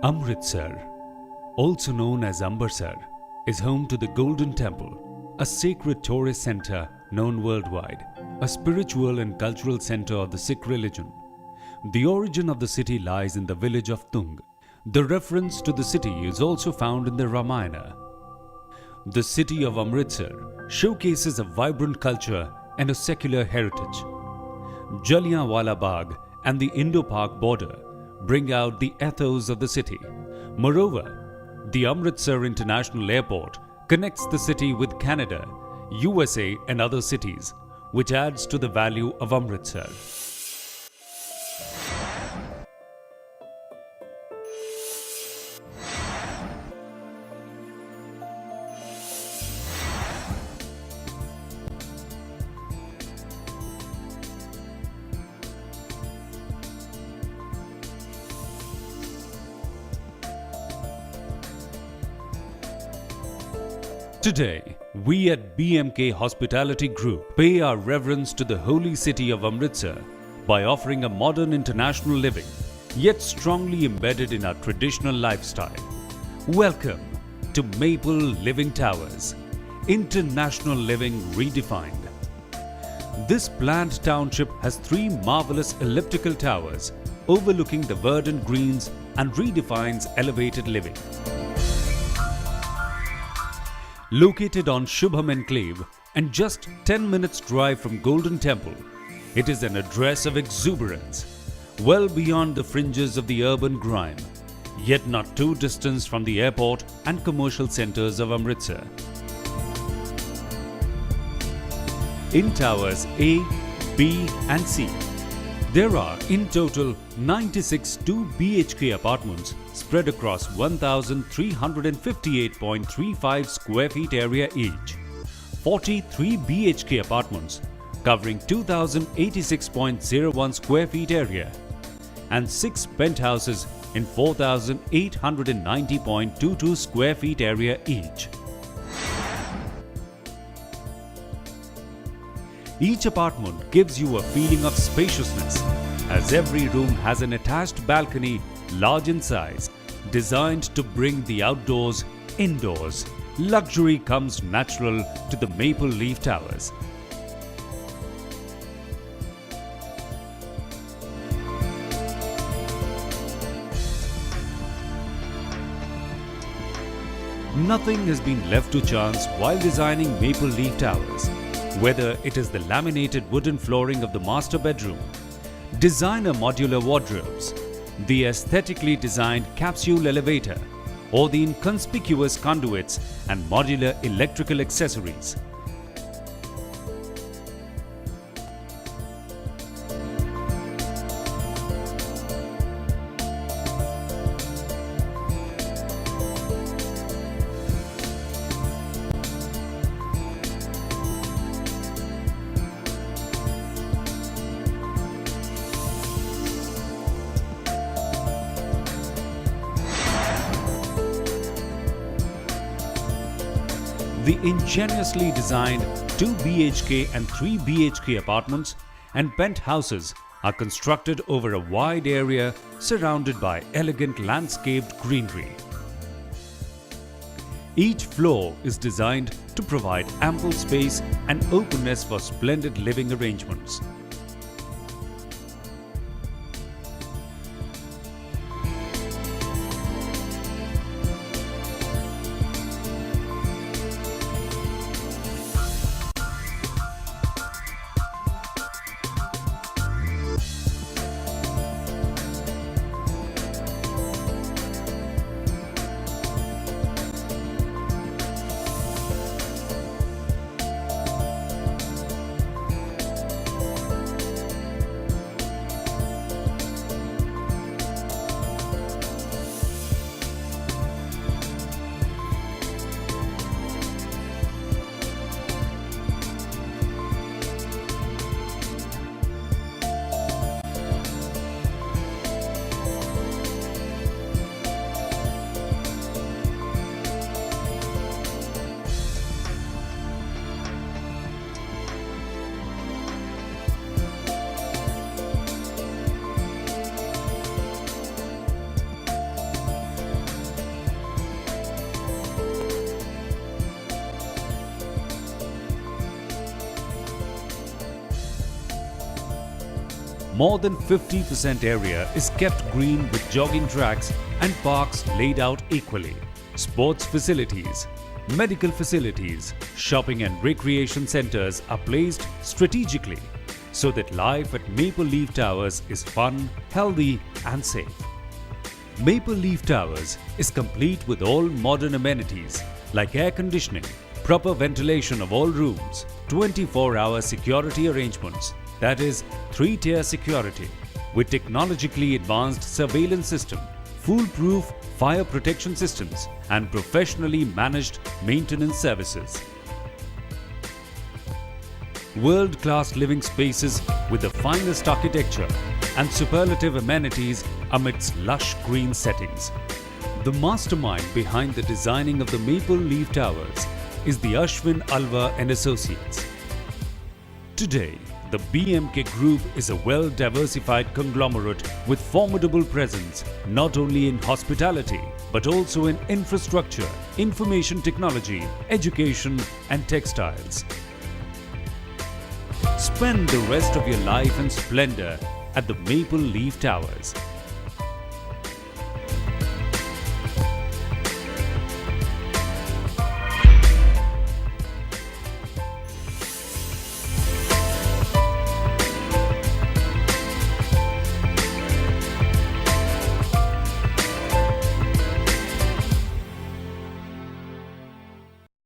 Amritsar, also known as Ambersar, is home to the Golden Temple, a sacred tourist center known worldwide, a spiritual and cultural center of the Sikh religion. The origin of the city lies in the village of Tung. The reference to the city is also found in the Ramayana. The city of Amritsar showcases a vibrant culture and a secular heritage. Jallianwala Bagh and the Indo-Pak border bring out the ethos of the city. Moreover, the Amritsar International Airport connects the city with Canada, USA and other cities, which adds to the value of Amritsar. Today, we at BMK Hospitality Group pay our reverence to the holy city of Amritsar by offering a modern international living, yet strongly embedded in our traditional lifestyle. Welcome to Maple Living Towers, International Living Redefined. This planned township has 3 marvelous elliptical towers overlooking the verdant greens and redefines elevated living. Located on Shubham Enclave and just 10 minutes drive from Golden Temple, it is an address of exuberance, well beyond the fringes of the urban grime, yet not too distant from the airport and commercial centers of Amritsar. In towers A, B and C, there are in total 96 2 BHK apartments spread across 1,358.35 square feet area each, 43 BHK apartments covering 2,086.01 square feet area, and 6 penthouses in 4,890.22 square feet area each. Each apartment gives you a feeling of spaciousness, as every room has an attached balcony large in size, designed to bring the outdoors indoors. Luxury comes natural to the Maple Leaf Towers. Nothing has been left to chance while designing Maple Leaf Towers. Whether it is the laminated wooden flooring of the master bedroom, designer modular wardrobes, the aesthetically designed capsule elevator, or the inconspicuous conduits and modular electrical accessories, the ingeniously designed 2 BHK and 3 BHK apartments and penthouses are constructed over a wide area surrounded by elegant landscaped greenery. Each floor is designed to provide ample space and openness for splendid living arrangements. More than 50% area is kept green with jogging tracks and parks laid out equally. Sports facilities, medical facilities, shopping and recreation centers are placed strategically so that life at Maple Leaf Towers is fun, healthy and safe. Maple Leaf Towers is complete with all modern amenities like air conditioning, proper ventilation of all rooms, 24-hour security arrangements, that is 3-tier security, with technologically advanced surveillance system, foolproof fire protection systems and professionally managed maintenance services. World-class living spaces with the finest architecture and superlative amenities amidst lush green settings. The mastermind behind the designing of the Maple Leaf Towers is the Ashwin Alva and Associates. Today, the BMK Group is a well-diversified conglomerate with formidable presence not only in hospitality but also in infrastructure, information technology, education and textiles. Spend the rest of your life in splendor at the Maple Leaf Towers.